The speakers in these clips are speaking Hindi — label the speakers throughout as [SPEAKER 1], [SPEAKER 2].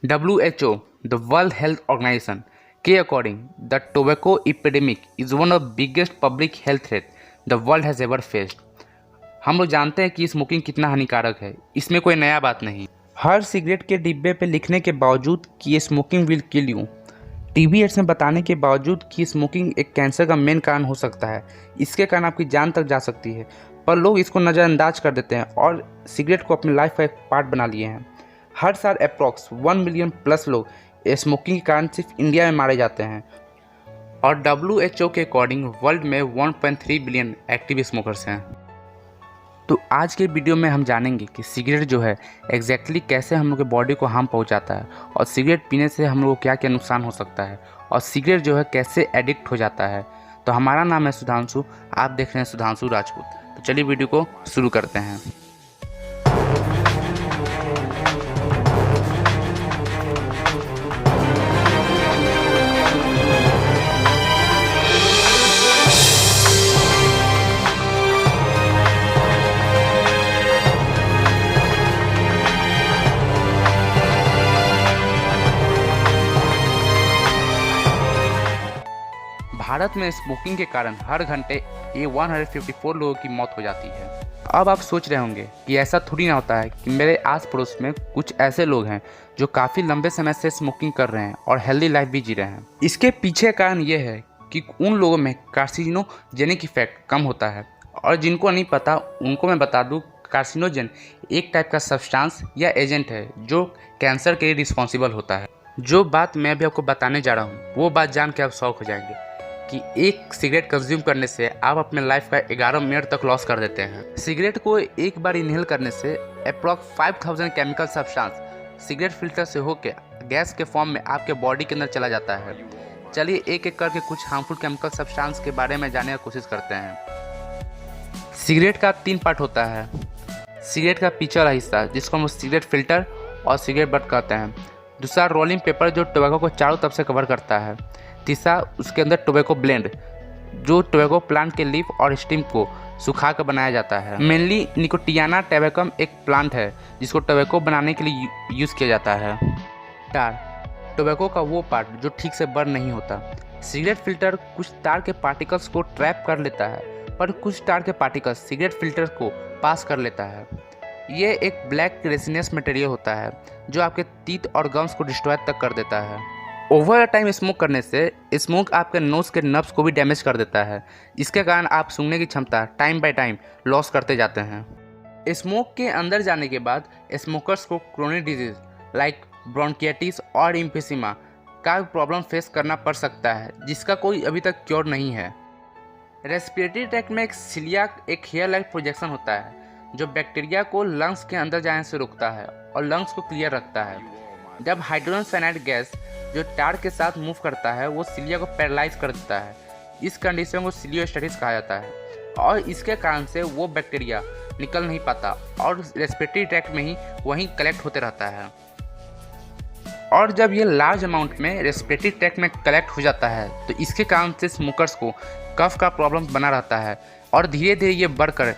[SPEAKER 1] WHO, the World Health Organization, के according, the tobacco epidemic is one of the biggest public health threat the world has ever faced. हम लोग जानते हैं कि स्मोकिंग कितना हानिकारक है, इसमें कोई नया बात नहीं। हर सिगरेट के डिब्बे पे लिखने के बावजूद कि ये smoking will kill you, TV ads में बताने के बावजूद कि स्मोकिंग एक कैंसर का मेन कारण हो सकता है, इसके कारण आपकी जान तक जा सकती है, पर लोग इसको नज़रअंदाज कर देते हैं और सिगरेट को अपनी लाइफ का एक पार्ट बना लिए हैं। हर साल अप्रॉक्स 1 मिलियन प्लस लोग स्मोकिंग के कारण सिर्फ इंडिया में मारे जाते हैं और WHO के अकॉर्डिंग वर्ल्ड में 1.3 बिलियन एक्टिव स्मोकर्स हैं। तो आज के वीडियो में हम जानेंगे कि सिगरेट जो है एग्जैक्टली कैसे हम लोग के बॉडी को हार्म पहुंचाता है और सिगरेट पीने से हम लोग को क्या क्या नुकसान हो सकता है और सिगरेट जो है कैसे एडिक्ट हो जाता है। तो हमारा नाम है सुधांशु, आप देख रहे हैं सुधांशु राजपूत। तो चलिए वीडियो को शुरू करते हैं। भारत में स्मोकिंग के कारण हर घंटे 154 लोगों की मौत हो जाती है। अब आप सोच रहे होंगे कि ऐसा थोड़ी ना होता है कि मेरे आस पड़ोस में कुछ ऐसे लोग हैं जो काफ़ी लंबे समय से स्मोकिंग कर रहे हैं और हेल्दी लाइफ भी जी रहे हैं। इसके पीछे कारण ये है कि उन लोगों में कार्सिनोजेनिक इफेक्ट कम होता है और जिनको नहीं पता उनको मैं बता दूँ, कार्सिनोजेन एक टाइप का सब्सटेंस या एजेंट है जो कैंसर के लिए रिस्पॉन्सिबल होता है। जो बात मैं अभी आपको बताने जा रहा हूँ वो बात जान के आप शॉक हो जाएंगे कि एक सिगरेट कंज्यूम करने से आप अपने लाइफ का 11 मिनट तक लॉस कर देते हैं। सिगरेट को एक बार इनहेल करने से approx 5000 chemical substance cigarette filter से होकर गैस के फॉर्म में आपके बॉडी के अंदर चला जाता है। चलिए एक एक करके कुछ हार्मफुल केमिकल सब्सटेंस के बारे में जानने की कोशिश करते हैं। सिगरेट का 3 पार्ट होता है। सिगरेट का पीछे वाला हिस्सा जिसको हम सिगरेट फिल्टर और सिगरेट बट कहते हैं। दूसरा रोलिंग पेपर जो टोबैको को चारों तरफ से कवर करता है। तीसरा उसके अंदर टोबैको ब्लेंड जो टोबैको प्लांट के लीफ और स्टीम को सुखा कर बनाया जाता है। मेनली निकोटियाना टैबेकम एक प्लांट है जिसको टोबैको बनाने के लिए यूज़ किया जाता है। टार टोबैको का वो पार्ट जो ठीक से बर्न नहीं होता। सिगरेट फिल्टर कुछ तार के पार्टिकल्स को ट्रैप कर लेता है पर कुछ तार के पार्टिकल्स सिगरेट फिल्टर को पास कर लेता है। ये एक ब्लैक रेसिनस मटेरियल होता है जो आपके टीथ और गम्स को डिस्ट्रॉय तक कर देता है। ओवर टाइम स्मोक करने से स्मोक आपके नोज़ के नर्व्स को भी डैमेज कर देता है। इसके कारण आप सूंघने की क्षमता टाइम बाय टाइम लॉस करते जाते हैं। स्मोक के अंदर जाने के बाद स्मोकर्स को क्रोनिक डिजीज लाइक ब्रोंकियाटिस और एम्फिसीमा का प्रॉब्लम फेस करना पड़ सकता है जिसका कोई अभी तक क्योर नहीं है। रेस्पिरेटरी ट्रैक्ट में एक सिलिया एक हेयर लाइक प्रोजेक्शन होता है जो बैक्टीरिया को लंग्स के अंदर जाने से रोकता है और लंग्स को क्लियर रखता है। जब हाइड्रोजन साइनाइड गैस जो टार के साथ मूव करता है वो सिलिया को पैरालाइज कर देता है। इस कंडीशन को सिलियोस्टेटिस कहा जाता है और इसके कारण से वो बैक्टीरिया निकल नहीं पाता और रेस्पिरेटरी ट्रैक्ट में ही वहीं कलेक्ट होते रहता है। और जब ये लार्ज अमाउंट में रेस्पिरेटरी ट्रैक्ट में कलेक्ट हो जाता है तो इसके कारण से स्मोकर्स को कफ का प्रॉब्लम बना रहता है और धीरे धीरे ये बढ़कर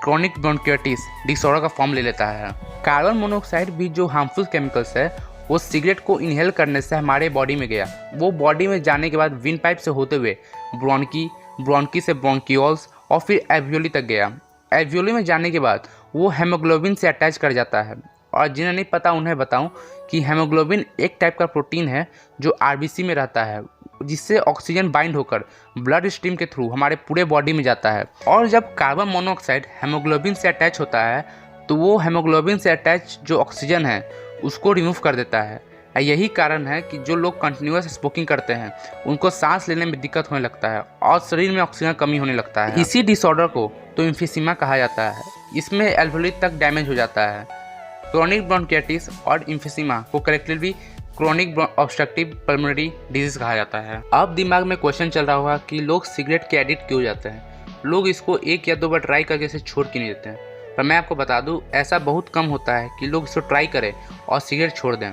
[SPEAKER 1] क्रोनिक ब्रोंकियाटिस डिसऑर्डर का फॉर्म ले लेता है। कार्बन मोनोऑक्साइड भी जो हार्मफुल केमिकल्स है वो सिगरेट को इनहेल करने से हमारे बॉडी में गया। वो बॉडी में जाने के बाद विंड पाइप से होते हुए ब्रोंकी से ब्रोंकियोल्स और फिर एल्वियोली तक गया। एल्वियोली में जाने के बाद वो हेमोग्लोबिन से अटैच कर जाता है और जिन्हें नहीं पता उन्हें बताऊं कि हेमोग्लोबिन एक टाइप का प्रोटीन है जो आरबीसी में रहता है जिससे ऑक्सीजन बाइंड होकर ब्लड स्ट्रीम के थ्रू हमारे पूरे बॉडी में जाता है। और जब कार्बन मोनोऑक्साइड हेमोग्लोबिन से अटैच होता है तो वो हेमोग्लोबिन से अटैच जो ऑक्सीजन है उसको रिमूव कर देता है। यही कारण है कि जो लोग कंटिन्यूअस स्मोकिंग करते हैं उनको सांस लेने में दिक्कत होने लगता है और शरीर में ऑक्सीजन कमी होने लगता है। इसी डिसऑर्डर को तो एम्फिसीमा कहा जाता है। इसमें एल्वियोली तक डैमेज हो जाता है। क्रोनिक ब्रोंकियाटिस और एम्फिसीमा को collectively chronic obstructive pulmonary disease कहा जाता है। अब दिमाग में क्वेश्चन चल रहा होगा कि लोग सिगरेट के एडिक्ट क्यों जाते हैं। लोग इसको 1 या 2 बार ट्राई करके इसे छोड़ क्यों नहीं देते हैं। पर मैं आपको बता दूं ऐसा बहुत कम होता है कि लोग इसको ट्राई करें और सिगरेट छोड़ दें।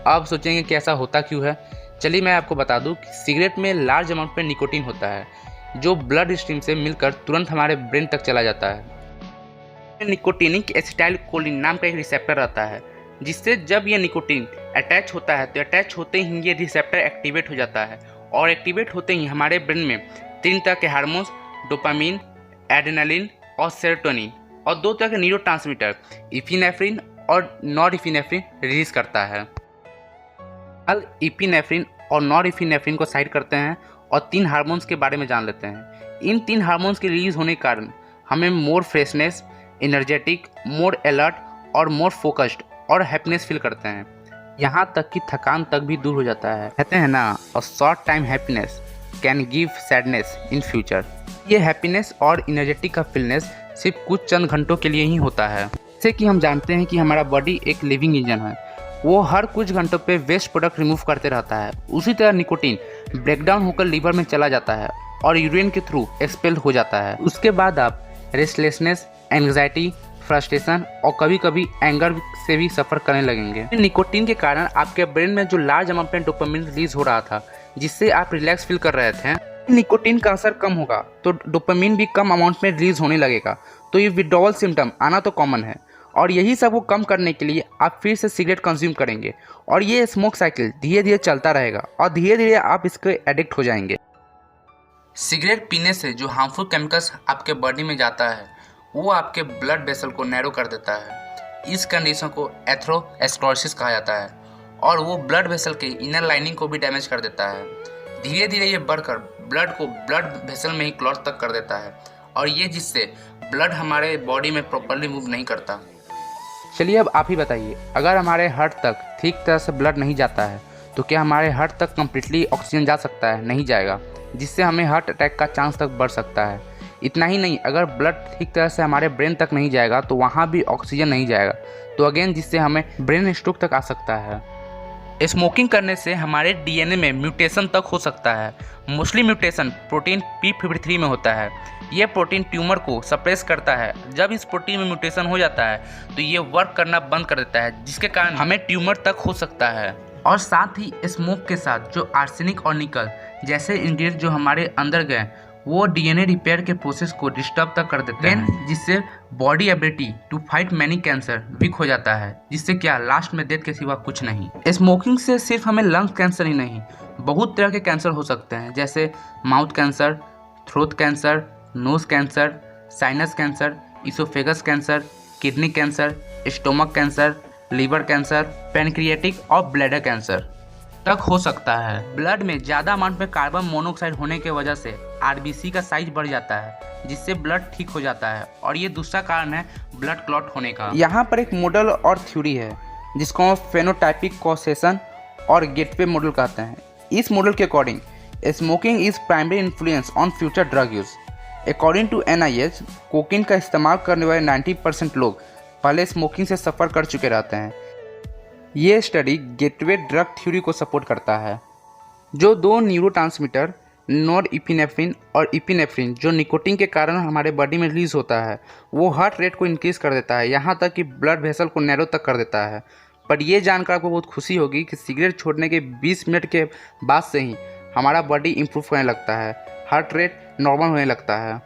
[SPEAKER 1] आप सोचेंगे कि ऐसा होता क्यों है। चलिए मैं आपको बता दूं कि सिगरेट में लार्ज अमाउंट में निकोटीन होता है जो ब्लड स्ट्रीम से मिलकर तुरंत हमारे ब्रेन तक चला जाता है। निकोटिनिक एसिटाइल कोलिन नाम का एक रिसेप्टर रहता है जिससे जब ये निकोटीन अटैच होता है तो अटैच होते ही ये रिसेप्टर एक्टिवेट हो जाता है और एक्टिवेट होते ही हमारे ब्रेन में 3 तरह के हार्मोन्स डोपामिन, एड्रेनालिन और सेरोटोनिन और 2 तरह के न्यूरोट्रांसमीटर इपिनेफ्रिन और नॉरएपिनेफ्रिन रिलीज करता है। अब इपिनेफ्रिन और नॉरएपिनेफ्रिन को साइड करते हैं और 3 हार्मोन्स के बारे में जान लेते हैं। इन 3 हार्मोन्स के रिलीज होने के कारण हमें मोर फ्रेशनेस, एनर्जेटिक, मोर अलर्ट और मोर फोकस्ड और हैप्पीनेस फील करते हैं। यहाँ तक कि थकान तक भी दूर हो जाता है। कहते हैं ना, a short time happiness can give sadness in future. ये हैप्पीनेस और एनर्जेटिक का फीलनेस सिर्फ कुछ चंद घंटों के लिए ही होता है। जैसे कि हम जानते हैं कि हमारा बॉडी एक लिविंग इंजन है, वो हर कुछ घंटों पे वेस्ट प्रोडक्ट रिमूव करते रहता है। उसी तरह निकोटीन ब्रेकडाउन होकर लीवर में चला जाता है और यूरिन के थ्रू एक्सपेल हो जाता है। उसके बाद आप रेस्टलेसनेस, एंग्जाइटी, फ्रस्ट्रेशन और कभी कभी एंगर से भी सफ़र करने लगेंगे। निकोटीन के कारण आपके ब्रेन में जो लार्ज अमाउंट में डोपामिन रिलीज हो रहा था, जिससे आप रिलैक्स फील कर रहे थे, निकोटीन का असर कम होगा तो डोपामिन भी कम अमाउंट में रिलीज होने लगेगा। तो ये विड्रॉवल सिम्टम आना तो कॉमन है और यही सब को कम करने के लिए आप फिर से सिगरेट कंज्यूम करेंगे और ये स्मोक साइकिल धीरे धीरे चलता रहेगा और धीरे धीरे आप इसके एडिक्ट हो जाएंगे। सिगरेट पीने से जो हार्मफुल केमिकल्स आपके बॉडी में जाता है वो आपके ब्लड वेसल को नैरो कर देता है। इस कंडीशन को एथेरोस्क्लेरोसिस कहा जाता है और वो ब्लड वेसल के इनर लाइनिंग को भी डैमेज कर देता है। धीरे धीरे ये बढ़कर ब्लड को ब्लड वेसल में ही क्लॉट तक कर देता है और ये जिससे ब्लड हमारे बॉडी में प्रॉपर्ली मूव नहीं करता। चलिए अब आप ही बताइए, अगर हमारे हार्ट तक ठीक तरह से ब्लड नहीं जाता है तो क्या हमारे हार्ट तक कम्प्लीटली ऑक्सीजन जा सकता है? नहीं जाएगा, जिससे हमें हार्ट अटैक का चांस तक बढ़ सकता है। इतना ही नहीं, अगर ब्लड ठीक तरह से हमारे ब्रेन तक नहीं जाएगा तो वहाँ भी ऑक्सीजन नहीं जाएगा, तो अगेन जिससे हमें ब्रेन स्ट्रोक तक आ सकता है। स्मोकिंग करने से हमारे डीएनए में म्यूटेशन तक हो सकता है। मोस्टली म्यूटेशन प्रोटीन P53 में होता है। ये प्रोटीन ट्यूमर को सप्रेस करता है। जब इस प्रोटीन में म्यूटेशन हो जाता है तो ये वर्क करना बंद कर देता है, जिसके कारण हमें ट्यूमर तक हो सकता है। और साथ ही स्मोक के साथ जो आर्सेनिक और निकल जैसे इंग्रेडिएंट जो हमारे अंदर गए वो डीएनए रिपेयर के प्रोसेस को डिस्टर्ब तक कर देते हैं, जिससे body ability to fight many cancer weak हो जाता है, जिससे क्या लास्ट में डेथ के सिवा कुछ नहीं। स्मोकिंग से सिर्फ हमें लंग्स कैंसर ही नहीं, बहुत तरह के कैंसर हो सकते हैं, जैसे mouth cancer, throat cancer, nose cancer, sinus cancer, oesophagus cancer, kidney cancer, stomach cancer, liver cancer, pancreatic और ब्लैडर कैंसर तक हो सकता है। ब्लड में ज़्यादा अमाउंट में कार्बन मोनोऑक्साइड होने की वजह से आरबीसी का साइज बढ़ जाता है, जिससे ब्लड ठीक हो जाता है और ये दूसरा कारण है ब्लड क्लॉट होने का। यहाँ पर एक मॉडल और थ्योरी है जिसको फेनोटाइपिक कॉसेशन और गेटवे मॉडल कहते हैं। इस मॉडल के according smoking is primary influence on future drug use. According to NIH, cocaine का इस्तेमाल करने वाले 90% लोग पहले स्मोकिंग से सफ़र कर चुके रहते हैं। ये स्टडी गेटवे ड्रग थ्योरी को सपोर्ट करता है। जो 2 न्यूरोट्रांसमीटर नॉरएपिनेफ्रिन और एपिनेफ्रिन जो निकोटीन के कारण हमारे बॉडी में रिलीज होता है, वो हार्ट रेट को इंक्रीज कर देता है, यहाँ तक कि ब्लड वेसल को नैरो तक कर देता है। पर यह जानकर आपको बहुत खुशी होगी कि सिगरेट छोड़ने के 20 मिनट के बाद से ही हमारा बॉडी इंप्रूव करने लगता है, हार्ट रेट नॉर्मल होने लगता है।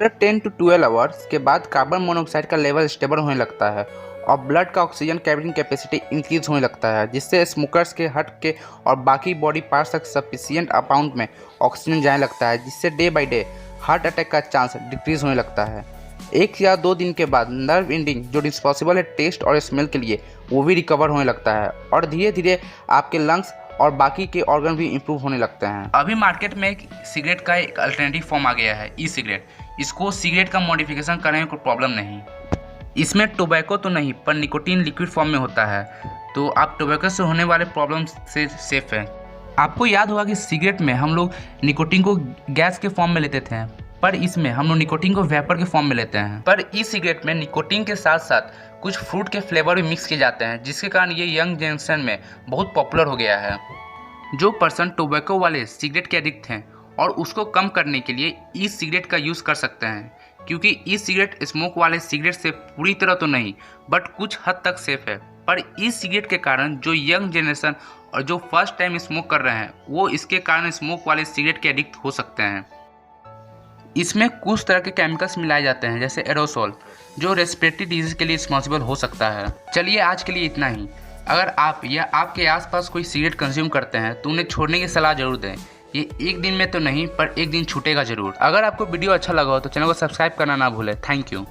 [SPEAKER 1] 10 to 12 आवर्स के बाद कार्बन मोनोऑक्साइड का लेवल स्टेबल होने लगता है और ब्लड का ऑक्सीजन कैरिंग कैपेसिटी इंक्रीज होने लगता है, जिससे स्मोकर्स के हार्ट के और बाकी बॉडी पार्ट्स तक सफिशिएंट अमाउंट में ऑक्सीजन जाने लगता है, जिससे day by day heart attack का चांस डिक्रीज होने लगता है। 1 या 2 दिन के बाद नर्व एंडिंग जो रिस्पॉन्सिबल है टेस्ट और स्मेल के लिए, वो भी रिकवर होने लगता है और धीरे धीरे आपके लंग्स और बाकी के ऑर्गन भी इंप्रूव होने लगते हैं। अभी मार्केट में एक सिगरेट का एक अल्टरनेटिव फॉर्म आ गया है, ई सिगरेट। इसको सिगरेट का मॉडिफिकेशन करने में कोई प्रॉब्लम नहीं। इसमें टोबैको तो नहीं पर निकोटीन लिक्विड फॉर्म में होता है, तो आप टोबैको से होने वाले प्रॉब्लम से सेफ हैं। आपको याद होगा कि सिगरेट में हम लोग निकोटीन को गैस के फॉर्म में लेते थे, पर इसमें हम लोग निकोटीन को वेपर के फॉर्म में लेते हैं। पर ई सिगरेट में निकोटीन के साथ साथ कुछ फ्रूट के फ्लेवर भी मिक्स किए जाते हैं, जिसके कारण ये यंग जनरेशन में बहुत पॉपुलर हो गया है। जो पर्सन टोबैको वाले सिगरेट के एडिक्ट हैं और उसको कम करने के लिए ई सिगरेट का यूज़ कर सकते हैं, क्योंकि ई सिगरेट स्मोक वाले सिगरेट से पूरी तरह तो नहीं बट कुछ हद तक सेफ है। पर ई सिगरेट के कारण जो यंग जनरेशन और जो फर्स्ट टाइम स्मोक कर रहे हैं वो इसके कारण स्मोक वाले सिगरेट के एडिक्ट हो सकते हैं। इसमें कुछ तरह के केमिकल्स मिलाए जाते हैं, जैसे एरोसोल, जो रेस्पिरेटरी डिजीज के लिए रिस्पॉन्सिबल हो सकता है। चलिए आज के लिए इतना ही। अगर आप या आपके आसपास कोई सिगरेट कंज्यूम करते हैं तो उन्हें छोड़ने की सलाह जरूर दें। ये एक दिन में तो नहीं, पर एक दिन छूटेगा जरूर। अगर आपको वीडियो अच्छा लगा हो तो चैनल को सब्सक्राइब करना ना भूलें। Thank you.